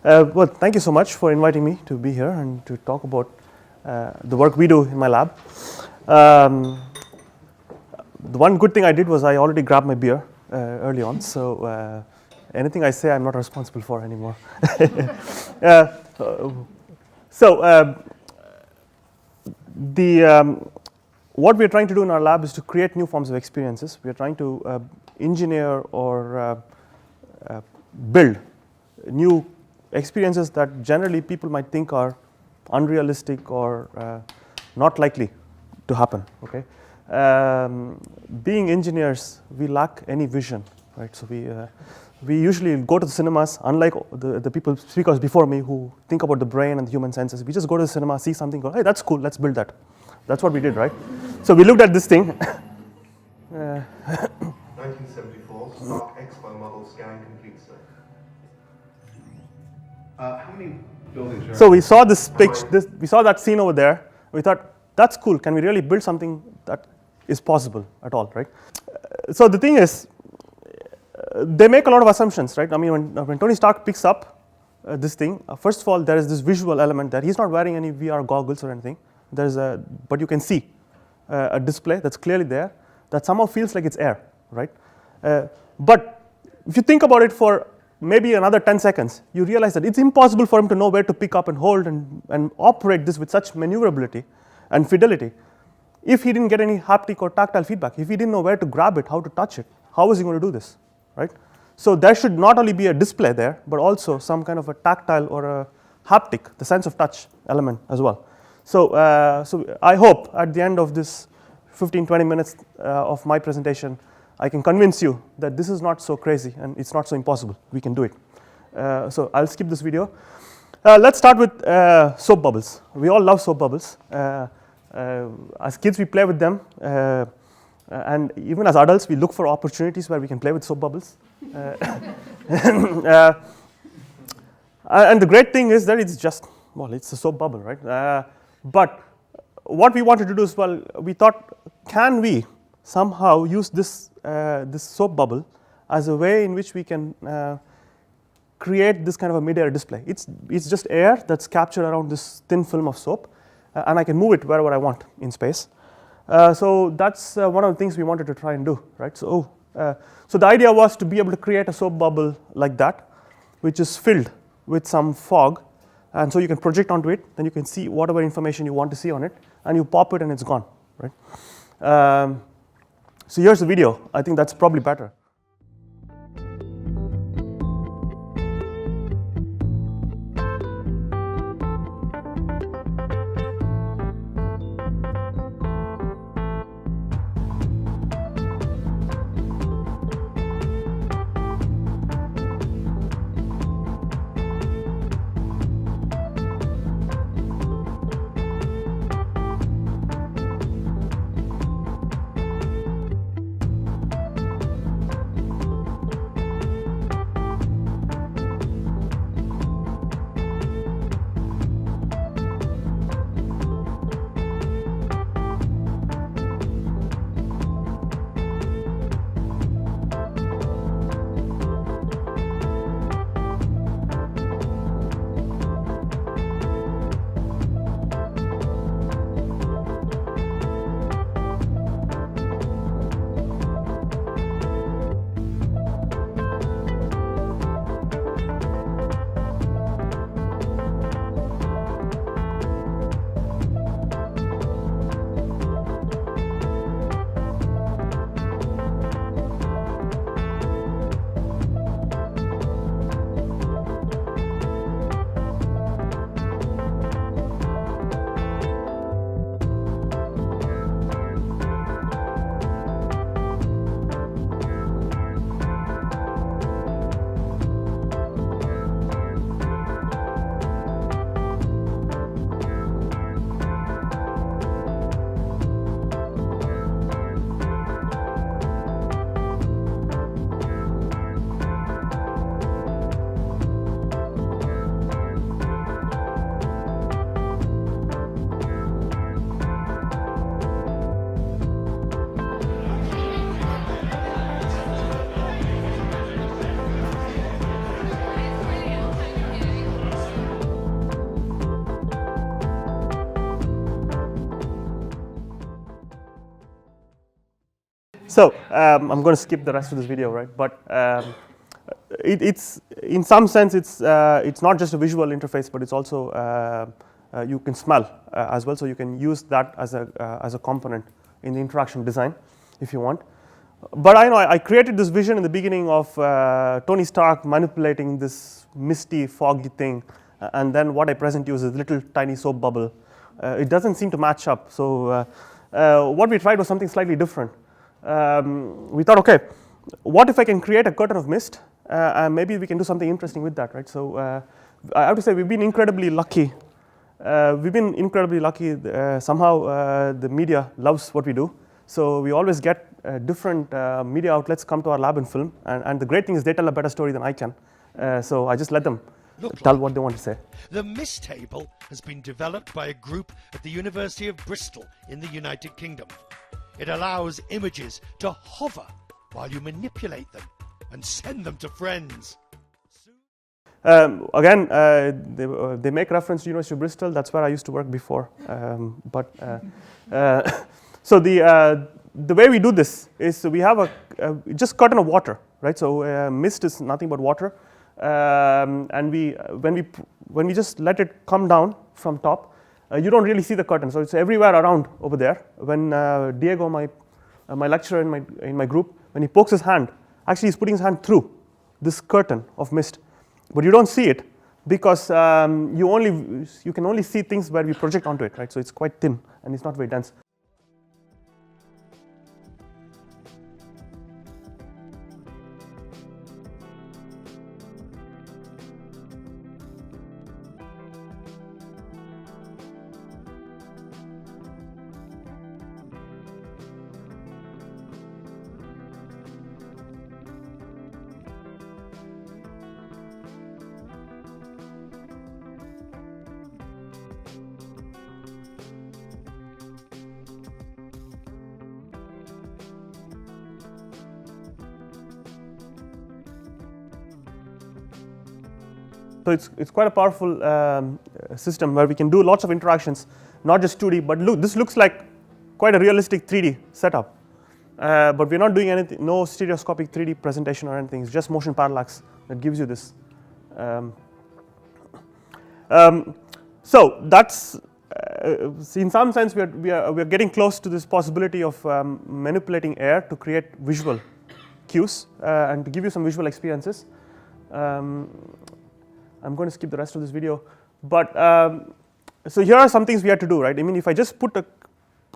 Well, thank you so much for inviting me to be here and to talk about the work we do in my lab. The one good thing I did was I already grabbed my beer early on, so anything I say I'm not responsible for anymore. What we're trying to do in our lab is to create new forms of experiences. We're trying to engineer or build new experiences that generally people might think are unrealistic or not likely to happen. Okay, being engineers, we lack any vision, right? So we usually go to the cinemas, unlike the speakers before me who think about the brain and the human senses. We just go to the cinema, see something, go, hey, that's cool, let's build that. That's what we did, right? So we looked at this thing. 1974, Stark Expo model scanning complete set. How many buildings are So we saw this picture, we saw that scene over there. We thought, that's cool. Can we really build something that is possible at all, right? So the thing is, they make a lot of assumptions, right? I mean, when Tony Stark picks up this thing, first of all, there is this visual element there. He's not wearing any VR goggles or anything. But you can see a display that's clearly there that somehow feels like it's air, right? But if you think about it for maybe another 10 seconds, you realize that it's impossible for him to know where to pick up and hold and operate this with such maneuverability and fidelity if he didn't get any haptic or tactile feedback. If he didn't know where to grab it, how to touch it, how was he going to do this, right? So there should not only be a display there, but also some kind of a tactile or a haptic, the sense of touch element as well. So I hope at the end of this 15-20 minutes of my presentation, I can convince you that this is not so crazy and it's not so impossible. We can do it. So I'll skip this video. Let's start with soap bubbles. We all love soap bubbles. As kids, we play with them. And even as adults, we look for opportunities where we can play with soap bubbles. And the great thing is that it's just, well, it's a soap bubble, right? But what we wanted to do is, well, we thought, can we somehow use this soap bubble as a way in which we can create this kind of a mid-air display. It's just air that's captured around this thin film of soap, and I can move it wherever I want in space. So that's one of the things we wanted to try and do, right? So the idea was to be able to create a soap bubble like that, which is filled with some fog, and so you can project onto it, then you can see whatever information you want to see on it, and you pop it and it's gone, right? So here's the video. I think that's probably better. So I'm going to skip the rest of this video, right? But it's in some sense it's not just a visual interface, but it's also you can smell as well. So you can use that as a component in the interaction design if you want. But I know I created this vision in the beginning of Tony Stark manipulating this misty, foggy thing, and then what I present you is a little tiny soap bubble. It doesn't seem to match up. So what we tried was something slightly different. We thought, okay, what if I can create a curtain of mist, and maybe we can do something interesting with that, right? So I have to say we've been incredibly lucky. Somehow the media loves what we do. So we always get different media outlets come to our lab and film, and the great thing is they tell a better story than I can. So I just let them tell what they want to say. The mist table has been developed by a group at the University of Bristol in the United Kingdom. It allows images to hover while you manipulate them and send them to friends. Again, they make reference to University of Bristol. That's where I used to work before. So the way we do this is we have a just curtain of water, right? So mist is nothing but water, and when we just let it come down from top, you don't really see the curtain. So it's everywhere around over there. When Diego, my lecturer in my group, when he pokes his hand, actually he's putting his hand through this curtain of mist, but you don't see it because you can only see things where we project onto it, right? So it's quite thin and it's not very dense. So it's quite a powerful system where we can do lots of interactions, not just 2D, but look, this looks like quite a realistic 3D setup. But we're not doing anything, no stereoscopic 3D presentation or anything. It's just motion parallax that gives you this. So that's in some sense we are getting close to this possibility of manipulating air to create visual cues and to give you some visual experiences. I'm going to skip the rest of this video, but so here are some things we had to do, right? I mean, if I just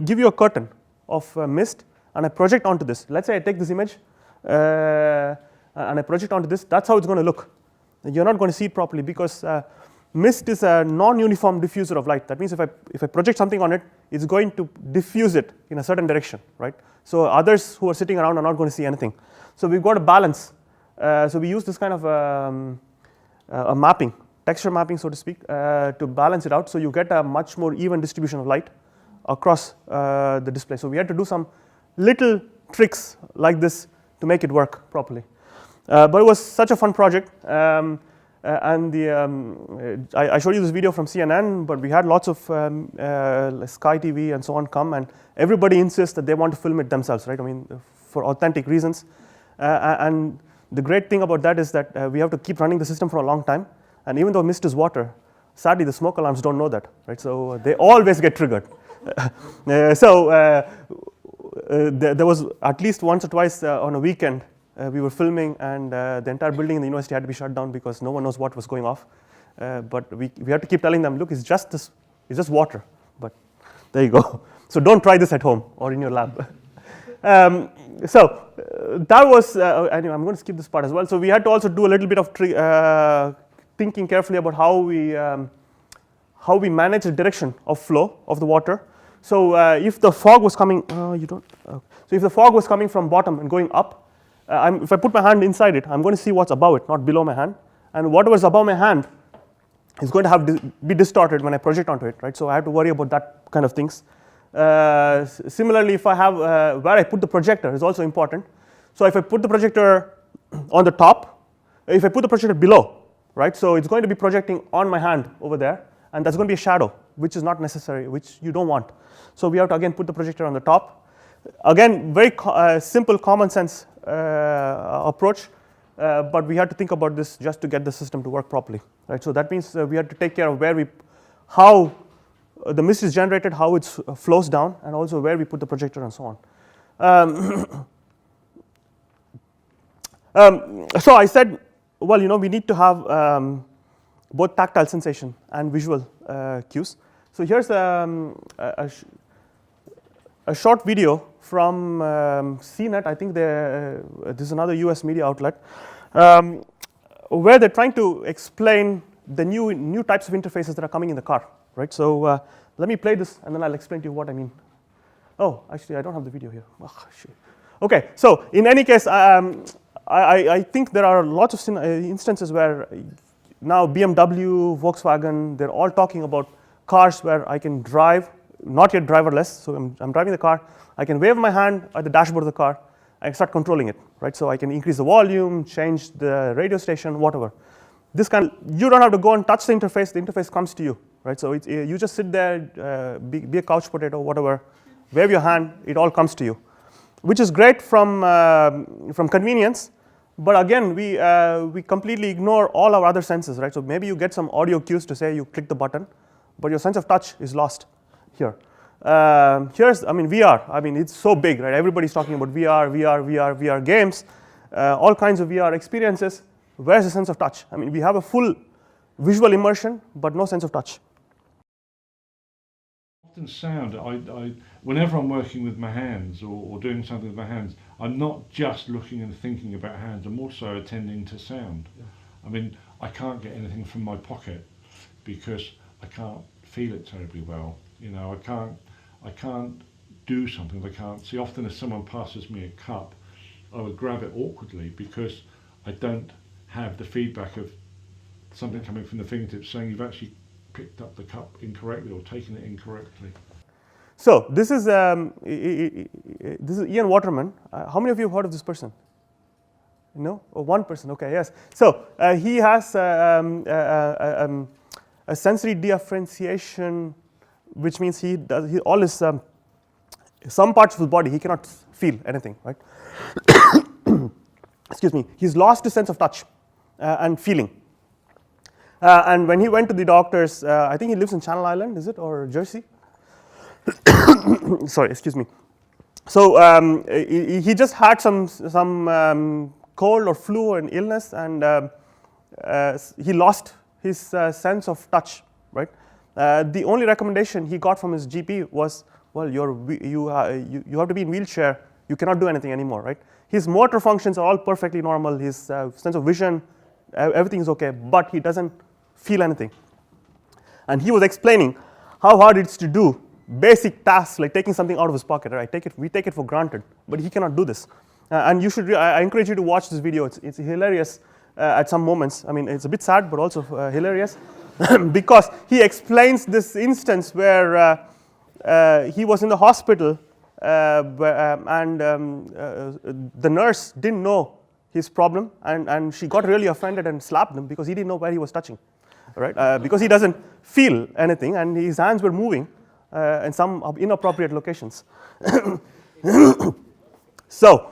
give you a curtain of mist and I project onto this. Let's say I take this image and I project onto this. That's how it's going to look. You're not going to see it properly because mist is a non-uniform diffuser of light. That means if I project something on it, it's going to diffuse it in a certain direction, right? So others who are sitting around are not going to see anything. So we've got a balance. So we use this kind of a mapping, texture mapping, so to speak, to balance it out. So you get a much more even distribution of light across the display. So we had to do some little tricks like this to make it work properly. But it was such a fun project. And I showed you this video from CNN, but we had lots of Sky TV and so on come, and everybody insists that they want to film it themselves, right? I mean, for authentic reasons. And the great thing about that is that we have to keep running the system for a long time. And even though mist is water, sadly the smoke alarms don't know that, right? So they always get triggered. There was at least once or twice on a weekend we were filming, and the entire building in the university had to be shut down because no one knows what was going off. But we had to keep telling them, look, it's just water. But there you go. So don't try this at home or in your lab. That was anyway. I'm going to skip this part as well. So we had to also do a little bit of thinking carefully about how we manage the direction of flow of the water. So if the fog was coming, So if the fog was coming from bottom and going up, if I put my hand inside it, I'm going to see what's above it, not below my hand. And whatever's above my hand is going to be distorted when I project onto it, right? So I have to worry about that kind of things. Similarly, if I have where I put the projector is also important. So if I put the projector on the top, if I put the projector below, right? So it's going to be projecting on my hand over there, and that's going to be a shadow, which is not necessary, which you don't want. So we have to again put the projector on the top. Again, very simple common sense approach, but we had to think about this just to get the system to work properly, right? So that means we had to take care of how the mist is generated, how it flows down, and also where we put the projector and so on. So I said, well, we need to have both tactile sensation and visual cues. So here's a short video from CNET. I think this is another US media outlet, where they're trying to explain the new types of interfaces that are coming in the car, right? So let me play this, and then I'll explain to you what I mean. Oh, actually, I don't have the video here. Oh, shit. Okay, so in any case, I think there are lots of instances where now BMW, Volkswagen, they're all talking about cars where I can drive, not yet driverless. So I'm driving the car. I can wave my hand at the dashboard of the car. I can start controlling it, right? So I can increase the volume, change the radio station, whatever. You don't have to go and touch the interface comes to you, right? So you just sit there, be a couch potato, whatever, wave your hand, it all comes to you, which is great from convenience. But again, we completely ignore all our other senses, right? So maybe you get some audio cues to say you click the button, but your sense of touch is lost here. Here's, VR. It's so big, right? Everybody's talking about VR games, all kinds of VR experiences. Where's the sense of touch? We have a full visual immersion, but no sense of touch. Often sound, whenever I'm working with my hands or doing something with my hands, I'm not just looking and thinking about hands, I'm also attending to sound. Yeah. I can't get anything from my pocket because I can't feel it terribly well. I can't do something I can't see. Often if someone passes me a cup, I would grab it awkwardly because I don't have the feedback of something coming from the fingertips saying you've actually picked up the cup incorrectly or taken it incorrectly. So this is Ian Waterman. How many of you have heard of this person? No? Oh, one person. Okay, yes. So he has a sensory differentiation, which means he all his some parts of his body he cannot feel anything, right? Excuse me. He's lost his sense of touch and feeling. And when he went to the doctors, I think he lives in Channel Island, is it, or Jersey? Sorry, excuse me. So he just had some cold or flu or an illness, and he lost his sense of touch, right? The only recommendation he got from his GP was, well, you have to be in wheelchair. You cannot do anything anymore, right? His motor functions are all perfectly normal. His sense of vision, everything is okay, but he doesn't feel anything. And he was explaining how hard it is to do basic tasks like taking something out of his pocket, right? We take it for granted, but he cannot do this. And you should. I encourage you to watch this video. It's hilarious at some moments. It's a bit sad, but also hilarious because he explains this instance where he was in the hospital and the nurse didn't know his problem, and she got really offended and slapped him because he didn't know where he was touching, right? Because he doesn't feel anything, and his hands were moving in some inappropriate locations. So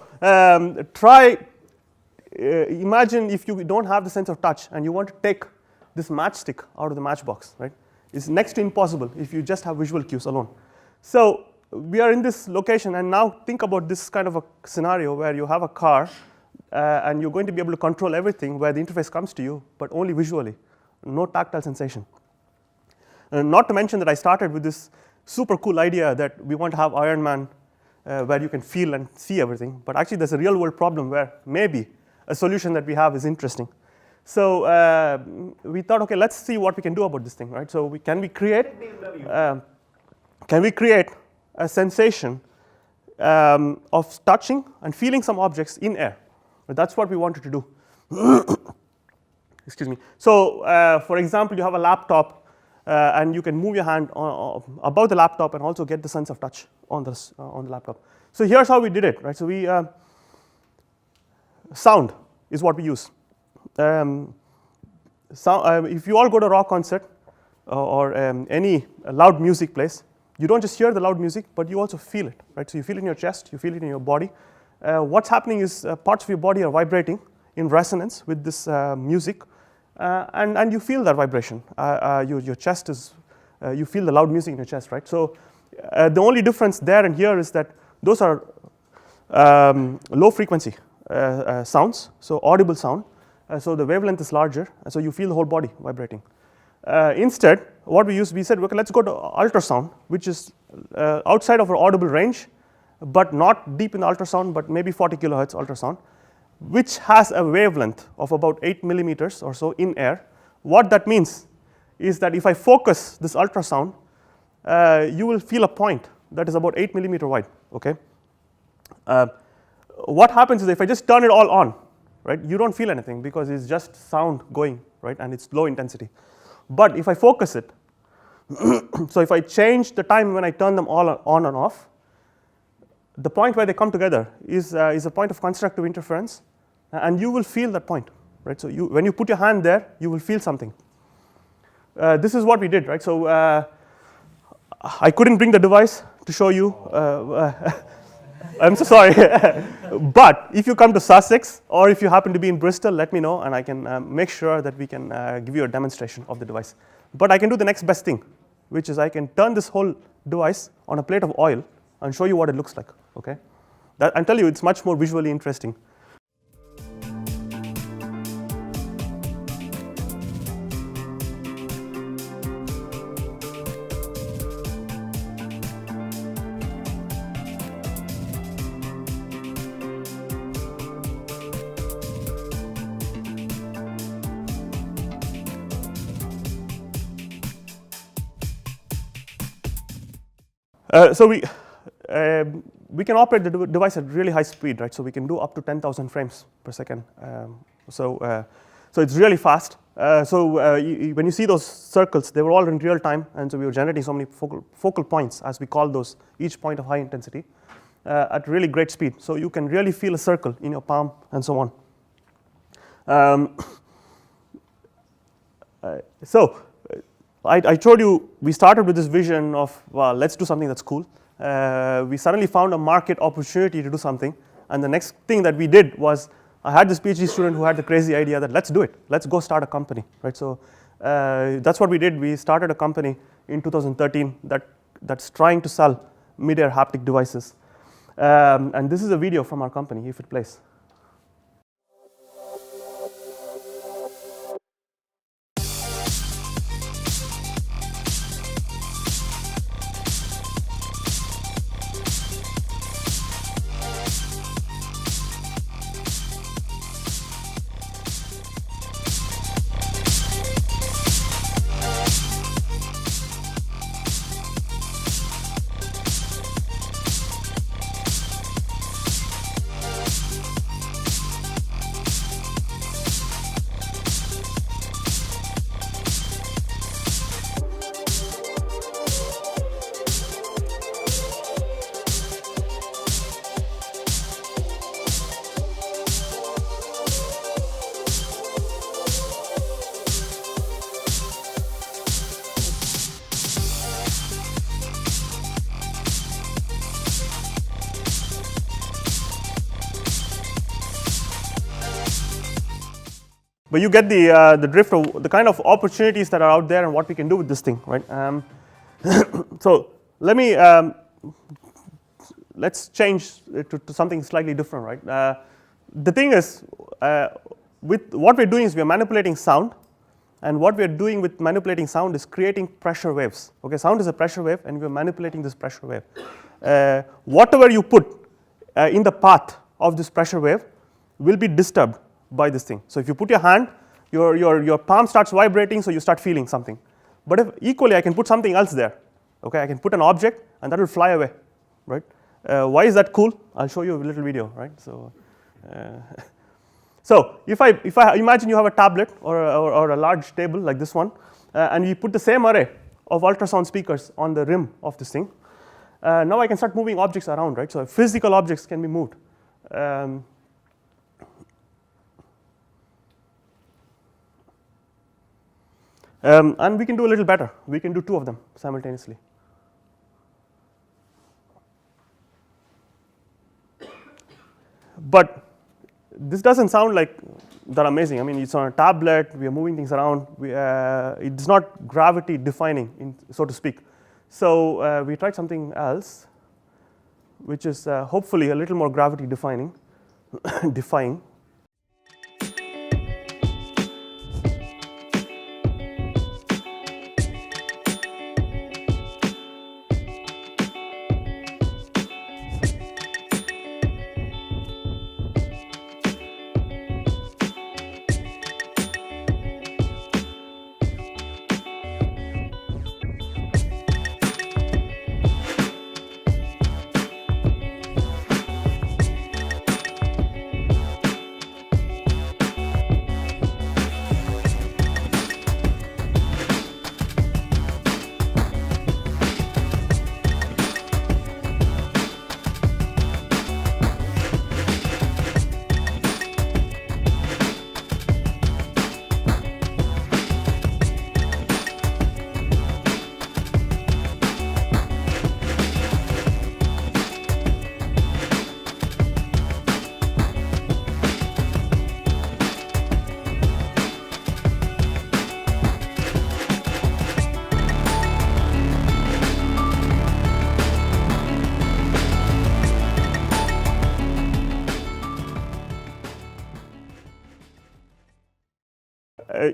imagine if you don't have the sense of touch and you want to take this matchstick out of the matchbox, right? It's next to impossible if you just have visual cues alone. So we are in this location, and now think about this kind of a scenario where you have a car and you're going to be able to control everything where the interface comes to you, but only visually, no tactile sensation. Not to mention that I started with this super cool idea that we want to have Iron Man where you can feel and see everything, but actually there's a real world problem where maybe a solution that we have is interesting. So we thought, okay, let's see what we can do about this thing, right? So can we create a sensation of touching and feeling some objects in air? That's what we wanted to do. Excuse me. So for example, you have a laptop and you can move your hand above the laptop and also get the sense of touch on the laptop. So here's how we did it, right? So we sound is what we use. If you all go to a rock concert or any loud music place, you don't just hear the loud music, but you also feel it, right? So you feel it in your chest, you feel it in your body. What's happening is parts of your body are vibrating in resonance with this music, and you feel that vibration. Your chest is, you feel the loud music in your chest, right? So the only difference there and here is that those are low frequency sounds, so audible sound. So the wavelength is larger, and so you feel the whole body vibrating. Instead, what we said, okay, let's go to ultrasound, which is outside of our audible range, but not deep in the ultrasound, but maybe 40 kilohertz ultrasound, which has a wavelength of about 8 millimeters or so in air. What that means is that if I focus this ultrasound, you will feel a point that is about 8 millimeter wide, okay? What happens is if I just turn it all on, right, you don't feel anything because it's just sound going, right, and it's low intensity. But if I focus it, so if I change the time when I turn them all on and off, the point where they come together is a point of constructive interference, and you will feel that point, right? So when you put your hand there, you will feel something. This is what we did, right? So I couldn't bring the device to show you. I'm so sorry. But if you come to Sussex or if you happen to be in Bristol, let me know and I can make sure that we can give you a demonstration of the device. But I can do the next best thing, which is I can turn this whole device on a plate of oil and show you what it looks like, okay? I'll tell you, it's much more visually interesting. So we can operate the device at really high speed, right? So we can do up to 10,000 frames per second. So it's really fast. When you see those circles, they were all in real time, and so we were generating so many focal points, as we call those, each point of high intensity, at really great speed. So you can really feel a circle in your palm and so on. I told you we started with this vision of, well, let's do something that's cool. We suddenly found a market opportunity to do something, and the next thing that we did was I had this PhD student who had the crazy idea that let's do it. Let's go start a company, right? So that's what we did. We started a company in 2013 that's trying to sell mid-air haptic devices. And this is a video from our company, if it plays. But you get the drift of the kind of opportunities that are out there and what we can do with this thing, right? So let's change to something slightly different, right? The thing is, with what we're doing is we're manipulating sound, and what we're doing with manipulating sound is creating pressure waves. Okay, sound is a pressure wave, and we're manipulating this pressure wave. Whatever you put in the path of this pressure wave will be disturbed by this thing. So if you put your hand, your palm starts vibrating, so you start feeling something. But if equally, I can put something else there. Okay, I can put an object, and that will fly away, right? Why is that cool? I'll show you a little video, right? So, so if I imagine you have a tablet or a large table like this one, and you put the same array of ultrasound speakers on the rim of this thing, now I can start moving objects around, right? So physical objects can be moved. And we can do a little better. We can do two of them simultaneously. but this doesn't sound like that amazing. I mean, it's on a tablet, we are moving things around, it's not gravity defining, so to speak. So we tried something else, which is hopefully a little more gravity defying.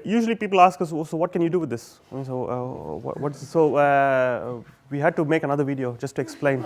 Usually people ask us, so what can you do with this? I mean, so we had to make another video just to explain.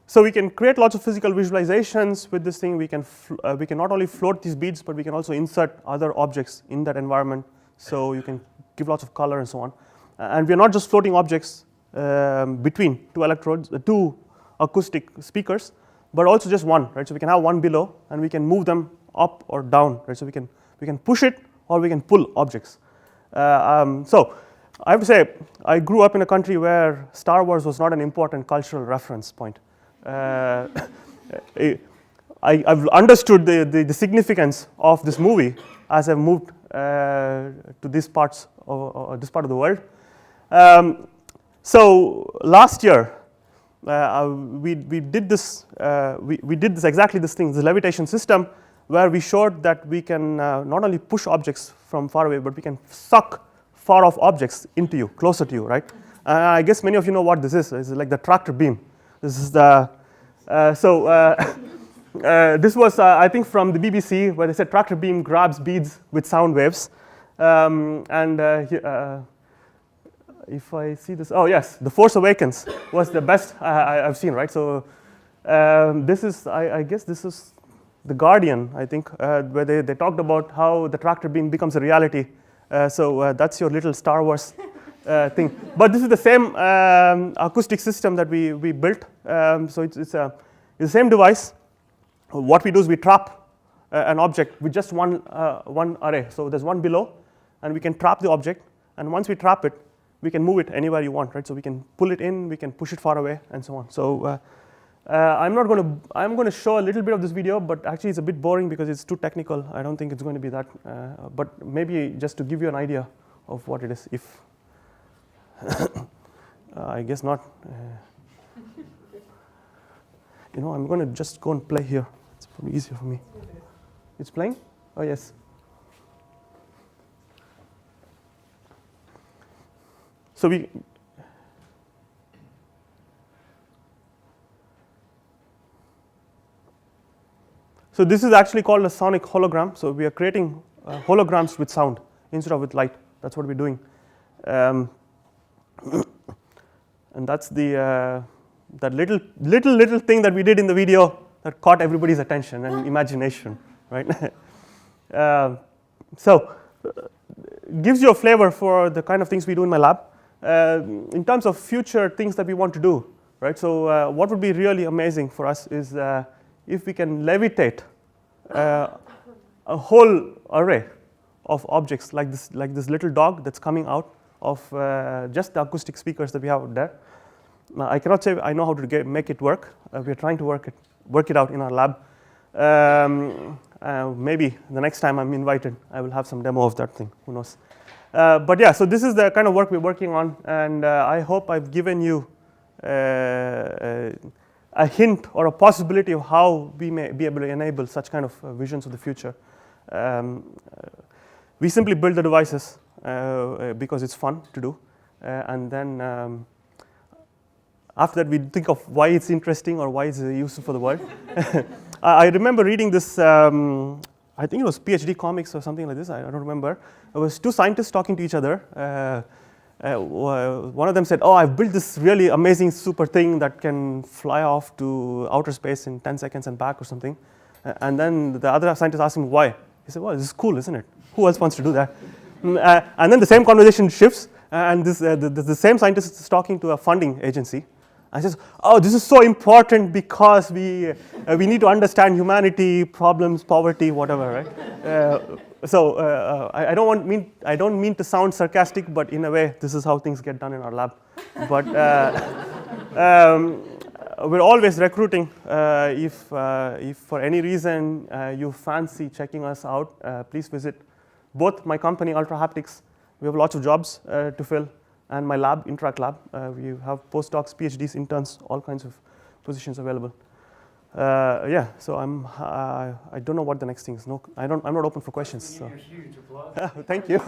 So we can create lots of physical visualizations with this thing. We can not only float these beads, but we can also insert other objects in that environment. So you can give lots of color and so on. And we are not just floating objects between two electrodes, two acoustic speakers, but also just one, right? So we can have one below, and we can move them up or down, right? So we can push it, or we can pull objects. So I have to say, I grew up in a country where Star Wars was not an important cultural reference point. I've understood the significance of this movie as I've moved to this part of the world. So last year, we did this. We did this exactly this thing, the levitation system, where we showed that we can not only push objects from far away, but we can suck far off objects into you, closer to you, right? I guess many of you know what this is. It's like the tractor beam. This is the this was I think from the BBC, where they said tractor beam grabs beads with sound waves, if I see this, oh yes, The Force Awakens was the best I've seen, right? So this is, I guess this is The Guardian, I think, where they talked about how the tractor beam becomes a reality. So that's your little Star Wars thing. But this is the same acoustic system that we built. So it's the same device. What we do is we trap an object with just one array. So there's one below, and we can trap the object. And once we trap it, we can move it anywhere you want, right? So we can pull it in, we can push it far away, and so on. So I'm going to show a little bit of this video, but actually it's a bit boring because it's too technical. I don't think it's going to be that, but maybe just to give you an idea of what it is. If I guess not. I'm going to just go and play here. It's probably easier for me. It's playing? Oh yes. So So this is actually called a sonic hologram. So we are creating holograms with sound instead of with light. That's what we're doing. And that's the that little thing that we did in the video that caught everybody's attention and imagination, right? So gives you a flavor for the kind of things we do in my lab. In terms of future things that we want to do, right? So what would be really amazing for us is if we can levitate a whole array of objects like this little dog that's coming out of just the acoustic speakers that we have out there. Now, I cannot say I know how to make it work. We are trying to work it out in our lab. Maybe the next time I'm invited, I will have some demo of that thing. Who knows? But yeah, so this is the kind of work we're working on, and I hope I've given you a hint or a possibility of how we may be able to enable such kind of visions of the future. We simply build the devices because it's fun to do, and then after that we think of why it's interesting or why it's useful for the world. I remember reading this, I think it was PhD comics or something like this, I don't remember. It was two scientists talking to each other. One of them said, oh, I've built this really amazing super thing that can fly off to outer space in 10 seconds and back or something. And then the other scientist asked him why. He said, well, this is cool, isn't it? Who else wants to do that? And then the same conversation shifts, and the same scientist is talking to a funding agency. And says, oh, this is so important because we need to understand humanity, problems, poverty, whatever, right? I don't mean to sound sarcastic, but in a way, this is how things get done in our lab. But we're always recruiting. If for any reason you fancy checking us out, please visit both my company, Ultra Haptics. We have lots of jobs to fill, and my lab, Interact Lab. We have postdocs, PhDs, interns, all kinds of positions available. Yeah, so I don't know what the next thing is. No, I'm not open for questions. So. Huge applause. Thank you.